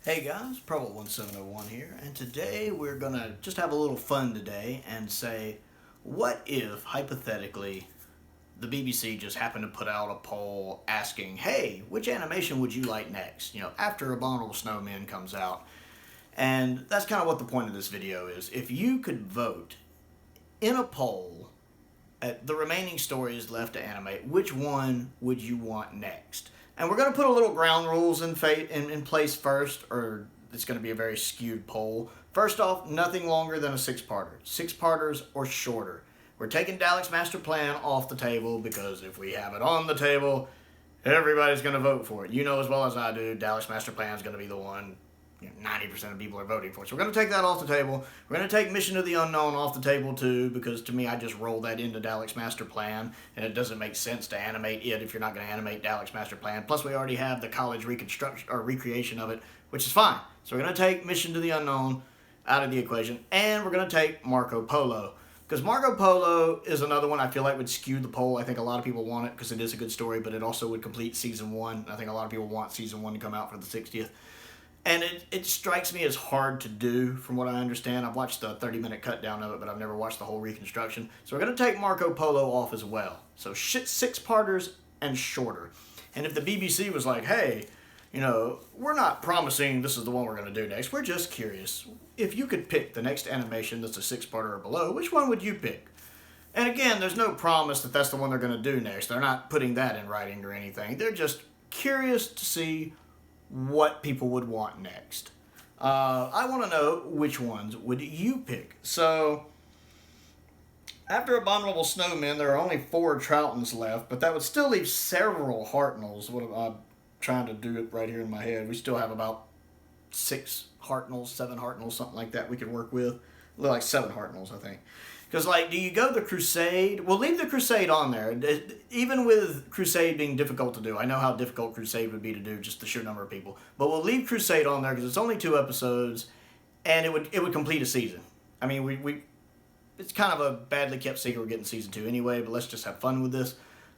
Hey guys, Prowl 1701 here, and today we're gonna just have a little fun today and say, what if, hypothetically, the BBC just happened to put out a poll asking, hey, which animation would you like next? After Abominable Snowmen comes out. And that's kind of what the point of this video is. If you could vote in a poll at the remaining stories left to animate, which one would you want next? And we're going to put a little ground rules in place first, or it's going to be a very skewed poll. First off, nothing longer than a six-parter. Six-parters or shorter. We're taking Dalek's Master Plan off the table because if we have it on the table, everybody's going to vote for it. You know as well as I do, Dalek's Master Plan is going to be the one 90% of people are voting for it. So we're going to take that off the table. We're going to take Mission to the Unknown off the table too, because to me, I just roll that into Dalek's Master Plan, and it doesn't make sense to animate it if you're not going to animate Dalek's Master Plan. Plus, we already have the college reconstruction or recreation of it, which is fine. So we're going to take Mission to the Unknown out of the equation, and we're going to take Marco Polo. Because Marco Polo is another one I feel like would skew the poll. I think a lot of people want it because it is a good story, but it also would complete Season 1. I think a lot of people want Season 1 to come out for the 60th. And it strikes me as hard to do, from what I understand. I've watched the 30-minute cut down of it, but I've never watched the whole reconstruction. So we're going to take Marco Polo off as well. So six-parters and shorter. And if the BBC was like, hey, we're not promising this is the one we're going to do next. We're just curious. If you could pick the next animation that's a six-parter or below, which one would you pick? And again, there's no promise that that's the one they're going to do next. They're not putting that in writing or anything. They're just curious to see what people would want next. I want to know which ones would you pick. So, after Abominable Snowmen, there are only 4 Troughtons left, but that would still leave several Hartnells. I'm trying to do it right here in my head. We still have about 6 Hartnells, 7 Hartnells, something like that we could work with. Like 7 Hartnells, I think. Because, do you go the Crusade? We'll leave the Crusade on there. Even with Crusade being difficult to do. I know how difficult Crusade would be to do, just the sheer number of people. But we'll leave Crusade on there because it's only 2 episodes, and it would complete a season. I mean, it's kind of a badly kept secret we're getting Season 2 anyway, but let's just have fun with this.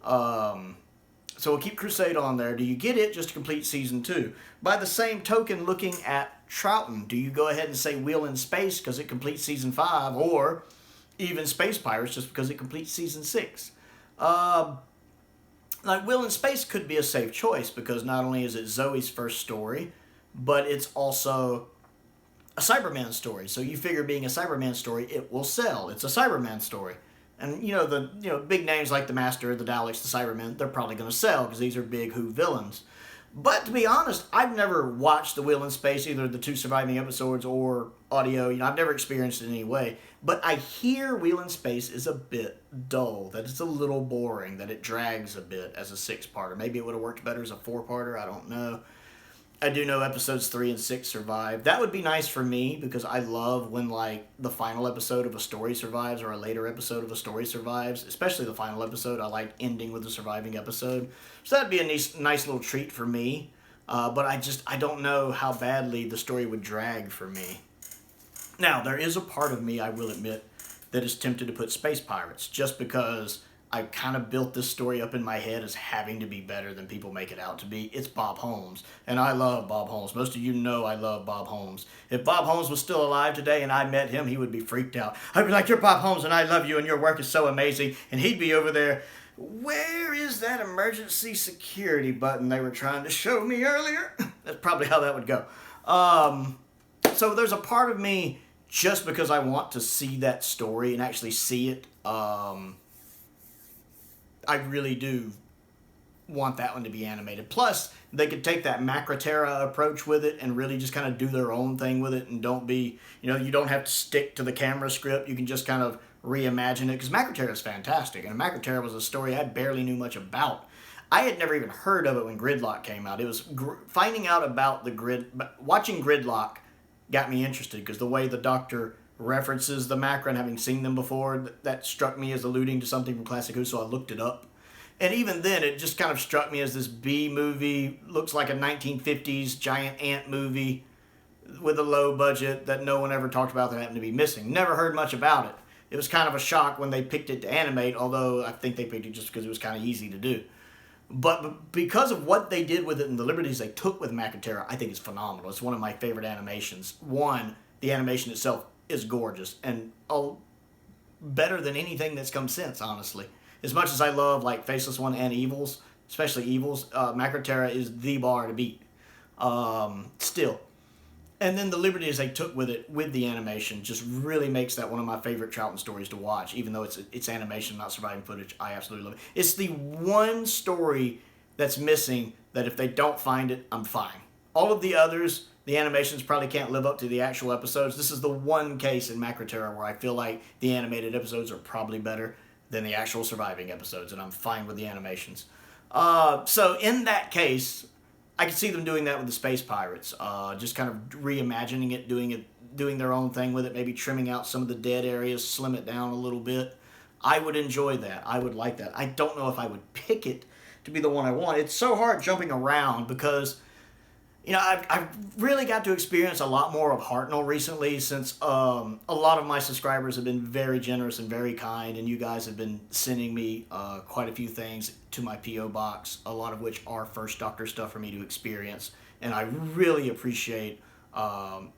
So we'll keep Crusade on there. Do you get it just to complete Season 2? By the same token, looking at Troughton, do you go ahead and say Wheel in Space because it completes Season 5, or even Space Pirates just because it completes Season 6? Wheel in Space could be a safe choice because not only is it Zoe's first story, but it's also a Cyberman story. So you figure being a Cyberman story, it will sell. It's a Cyberman story. And, the big names like the Master, the Daleks, the Cybermen, they're probably going to sell because these are big Who villains. But to be honest, I've never watched the Wheel in Space, either the 2 surviving episodes or audio. I've never experienced it in any way. But I hear Wheel in Space is a bit dull, that it's a little boring, that it drags a bit as a 6-parter. Maybe it would have worked better as a 4-parter, I don't know. I do know episodes 3 and 6 survive. That would be nice for me because I love when the final episode of a story survives or a later episode of a story survives. Especially the final episode. I like ending with the surviving episode. So that'd be a nice little treat for me. But I don't know how badly the story would drag for me. Now, there is a part of me, I will admit, that is tempted to put Space Pirates just because I've kind of built this story up in my head as having to be better than people make it out to be. It's Bob Holmes, and I love Bob Holmes. Most of you know I love Bob Holmes. If Bob Holmes was still alive today and I met him, he would be freaked out. I'd be like, you're Bob Holmes, and I love you, and your work is so amazing. And he'd be over there, where is that emergency security button they were trying to show me earlier? That's probably how that would go. So there's a part of me, just because I want to see that story and actually see it, I really do want that one to be animated. Plus, they could take that Macroterra approach with it and really just kind of do their own thing with it and don't be, you don't have to stick to the camera script. You can just kind of reimagine it because Macroterra is fantastic. And Macroterra was a story I barely knew much about. I had never even heard of it when Gridlock came out. It was finding out about watching Gridlock got me interested because the way the Doctor references the Macra and having seen them before, that struck me as alluding to something from Classic Who, so I looked it up. And even then, it just kind of struck me as this B movie, looks like a 1950s giant ant movie with a low budget that no one ever talked about that happened to be missing. Never heard much about it. It was kind of a shock when they picked it to animate, although I think they picked it just because it was kind of easy to do. But because of what they did with it and the liberties they took with Macroterra, I think it's phenomenal. It's one of my favorite animations. One, the animation itself is gorgeous and better than anything that's come since, honestly. As much as I love like Faceless One and Evils, especially Evils, Macroterra is the bar to beat. Still. And then the liberties they took with it, with the animation, just really makes that one of my favorite Troughton stories to watch. Even though it's animation, not surviving footage, I absolutely love it. It's the one story that's missing that if they don't find it, I'm fine. All of the others, the animations probably can't live up to the actual episodes. This is the one case in Macroterra where I feel like the animated episodes are probably better than the actual surviving episodes, and I'm fine with the animations. So in that case, I could see them doing that with the Space Pirates, just kind of reimagining it, doing their own thing with it, maybe trimming out some of the dead areas, slim it down a little bit. I would enjoy that. I would like that. I don't know if I would pick it to be the one I want. It's so hard jumping around because, you know, I've really got to experience a lot more of Hartnell recently since a lot of my subscribers have been very generous and very kind, and you guys have been sending me quite a few things to my P.O. box, a lot of which are First Doctor stuff for me to experience, and I really appreciate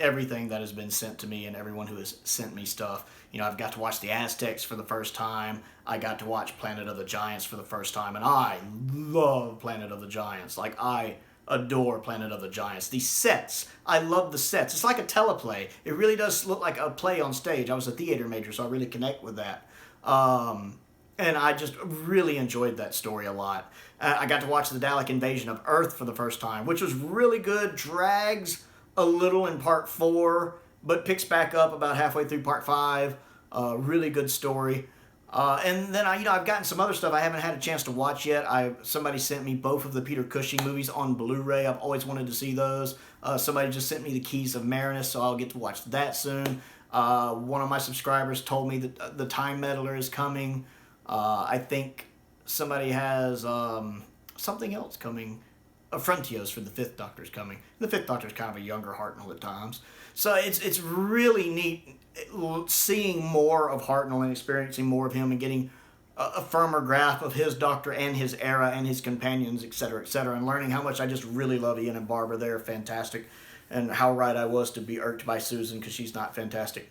everything that has been sent to me and everyone who has sent me stuff. You know, I've got to watch the Aztecs for the first time. I got to watch Planet of the Giants for the first time, and I love Planet of the Giants. Like, I adore Planet of the Giants. These sets, I love the sets. It's like a teleplay. It really does look like a play on stage. I was a theater major, so I really connect with that. And I just really enjoyed that story a lot. I got to watch the Dalek invasion of Earth for the first time, which was really good. Drags a little in part 4, but picks back up about halfway through part 5. Really good story. And then I've gotten some other stuff I haven't had a chance to watch yet. Somebody sent me both of the Peter Cushing movies on Blu-ray. I've always wanted to see those. Somebody just sent me the Keys of Marinus, so I'll get to watch that soon. One of my subscribers told me that the Time Meddler is coming. I think somebody has something else coming. Frontios for the Fifth Doctor's coming. The Fifth Doctor's kind of a younger Hartnell at times. So it's really neat seeing more of Hartnell and experiencing more of him and getting a firmer grasp of his Doctor and his era and his companions, etc., and learning how much I just really love Ian and Barbara. They're fantastic, and how right I was to be irked by Susan because she's not fantastic.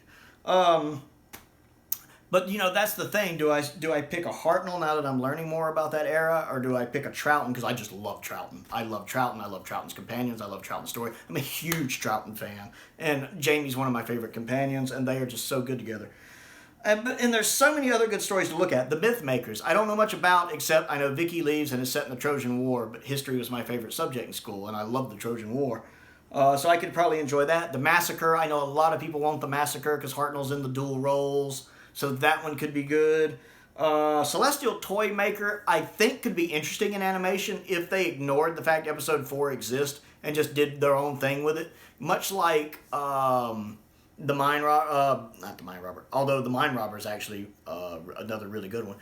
But, you know, that's the thing. Do I pick a Hartnell now that I'm learning more about that era, or do I pick a Troughton? Because I just love Troughton. I love Troughton. I love Troughton's companions. I love Troughton's story. I'm a huge Troughton fan. And Jamie's one of my favorite companions, and they are just so good together. And there's so many other good stories to look at. The Mythmakers, I don't know much about, except I know Vicky leaves and is set in the Trojan War, but history was my favorite subject in school, and I love the Trojan War. So I could probably enjoy that. The Massacre, I know a lot of people want the Massacre because Hartnell's in the dual roles. So that one could be good. Celestial Toy Maker, I think, could be interesting in animation if they ignored the fact Episode 4 exists and just did their own thing with it. Much like the Mine Robber, not the Mine Robber, although the Mine Robber is actually another really good one.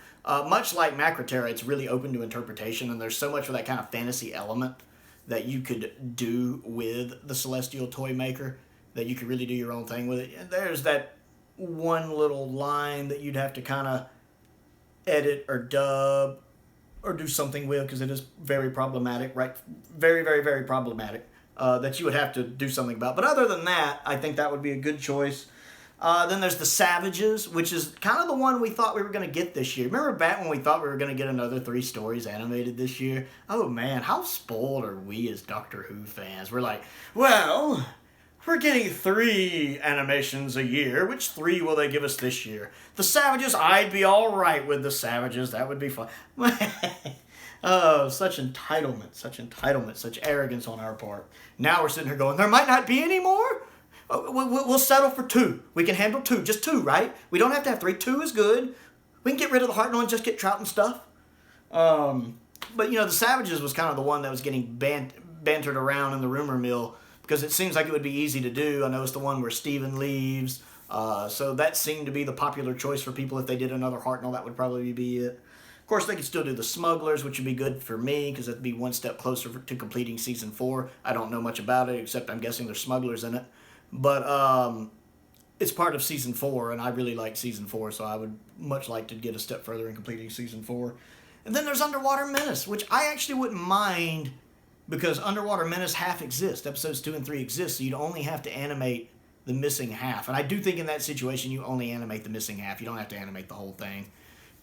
Much like Macroterra, it's really open to interpretation, and there's so much of that kind of fantasy element that you could do with the Celestial Toy Maker that you could really do your own thing with it. And there's that one little line that you'd have to kind of edit or dub or do something with because it is very problematic, right? Very, very, very problematic that you would have to do something about. But other than that, I think that would be a good choice. Then there's the Savages, which is kind of the one we thought we were going to get this year. Remember back when we thought we were going to get another 3 stories animated this year? Oh man, how spoiled are we as Doctor Who fans? We're like, well, we're getting 3 animations a year. Which 3 will they give us this year? The Savages, I'd be all right with the Savages. That would be fun. Oh, such entitlement, such arrogance on our part. Now we're sitting here going, there might not be any more? We'll settle for 2. We can handle 2. Just 2, right? We don't have to have 3. 2 is good. We can get rid of the Hartnell and just get Troughton stuff. But, you know, the Savages was kind of the one that was getting bantered around in the rumor mill because it seems like it would be easy to do. I know it's the one where Steven leaves. So that seemed to be the popular choice for people. If they did another Hartnell, that would probably be it. Of course, they could still do the Smugglers, which would be good for me because that'd be one step closer to completing Season 4. I don't know much about it, except I'm guessing there's smugglers in it. But it's part of Season 4, and I really like Season 4, so I would much like to get a step further in completing Season 4. And then there's Underwater Menace, which I actually wouldn't mind because Underwater Menace half exists. Episodes 2 and 3 exist, so you'd only have to animate the missing half. And I do think in that situation you only animate the missing half. You don't have to animate the whole thing.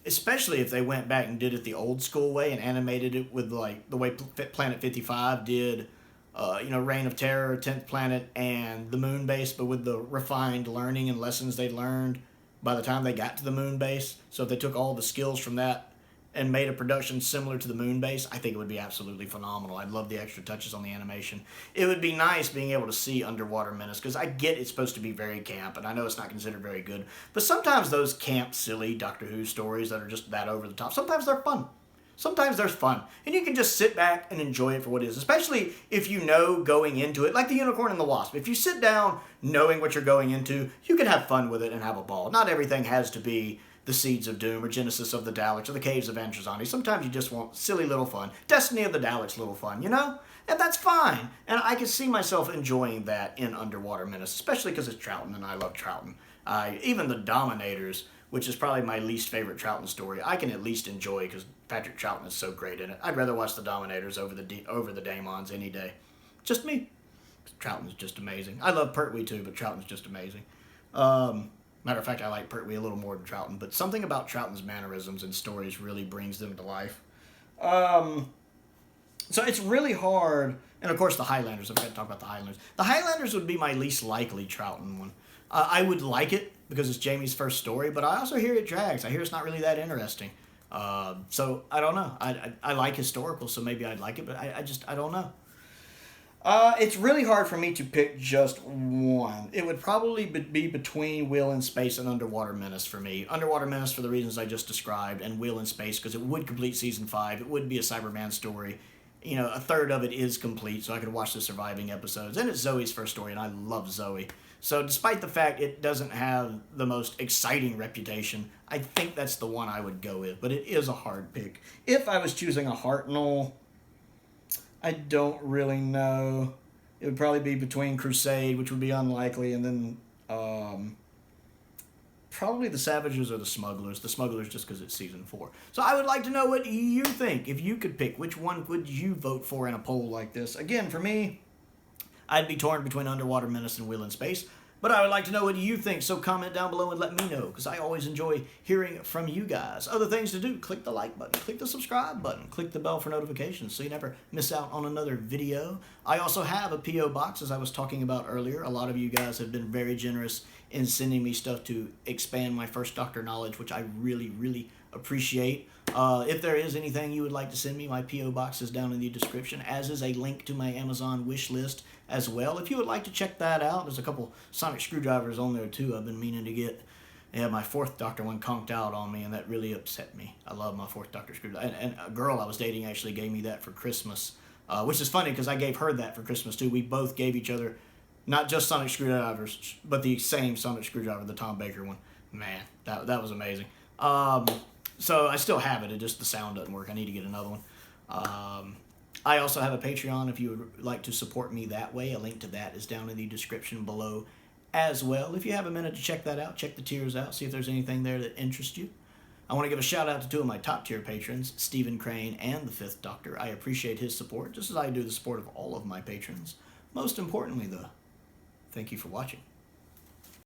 Especially if they went back and did it the old school way and animated it with like the way Planet 55 did, Reign of Terror, 10th Planet, and the moon base, but with the refined learning and lessons they learned by the time they got to the moon base. So if they took all the skills from that and made a production similar to the moon base, I think it would be absolutely phenomenal. I'd love the extra touches on the animation. It would be nice being able to see Underwater Menace, because I get it's supposed to be very camp, and I know it's not considered very good, but sometimes those camp, silly Doctor Who stories that are just that over the top, sometimes they're fun. Sometimes there's fun, and you can just sit back and enjoy it for what it is, especially if you know going into it, like the Unicorn and the Wasp. If you sit down knowing what you're going into, you can have fun with it and have a ball. Not everything has to be the Seeds of Doom or Genesis of the Daleks or the Caves of Androzani. Sometimes you just want silly little fun. Destiny of the Daleks little fun, And that's fine. And I can see myself enjoying that in Underwater Menace, especially because it's Troughton and I love Troughton. Even the Dominators, which is probably my least favorite Troughton story, I can at least enjoy because Patrick Troughton is so great in it. I'd rather watch the Dominators over the Daemons any day. Just me. Troughton's just amazing. I love Pertwee too, but Troughton's just amazing. Matter of fact, I like Pertwee a little more than Troughton, but something about Troughton's mannerisms and stories really brings them to life. So it's really hard, and of course the Highlanders, I've got to talk about the Highlanders. The Highlanders would be my least likely Troughton one. I would like it because it's Jamie's first story, but I also hear it drags. I hear it's not really that interesting. So I don't know. I like historical, so maybe I'd like it, but I don't know. It's really hard for me to pick just one. It would probably be between Will in Space and Underwater Menace for me. Underwater Menace for the reasons I just described, and Will in Space because it would complete Season 5. It would be a Cyberman story. A third of it is complete, so I could watch the surviving episodes. And it's Zoe's first story, and I love Zoe. So despite the fact it doesn't have the most exciting reputation, I think that's the one I would go with. But it is a hard pick. If I was choosing a Hartnell, I don't really know. It would probably be between Crusade, which would be unlikely, and then probably the Savages or the Smugglers. The Smugglers just because it's Season 4. So I would like to know what you think. If you could pick, which one would you vote for in a poll like this? Again, for me, I'd be torn between Underwater Menace and Will in Space. But I would like to know what you think, so comment down below and let me know, because I always enjoy hearing from you guys. Other things to do, click the like button, click the subscribe button, click the bell for notifications so you never miss out on another video. I also have a P.O. box, as I was talking about earlier. A lot of you guys have been very generous in sending me stuff to expand my First Doctor knowledge, which I really, really appreciate. If there is anything you would like to send me, my P.O. box is down in the description, as is a link to my Amazon wish list as well. If you would like to check that out, there's a couple sonic screwdrivers on there too I've been meaning to get. Yeah, my Fourth Doctor one conked out on me, and that really upset me. I love my Fourth Doctor screwdriver. And a girl I was dating actually gave me that for Christmas, which is funny because I gave her that for Christmas too. We both gave each other not just sonic screwdrivers, but the same sonic screwdriver, the Tom Baker one. Man, that was amazing. So I still have it. It just the sound doesn't work. I need to get another one. I also have a Patreon if you would like to support me that way. A link to that is down in the description below as well. If you have a minute to check that out, check the tiers out, see if there's anything there that interests you. I want to give a shout out to two of my top tier patrons, Stephen Crane and the Fifth Doctor. I appreciate his support, just as I do the support of all of my patrons. Most importantly, though, thank you for watching.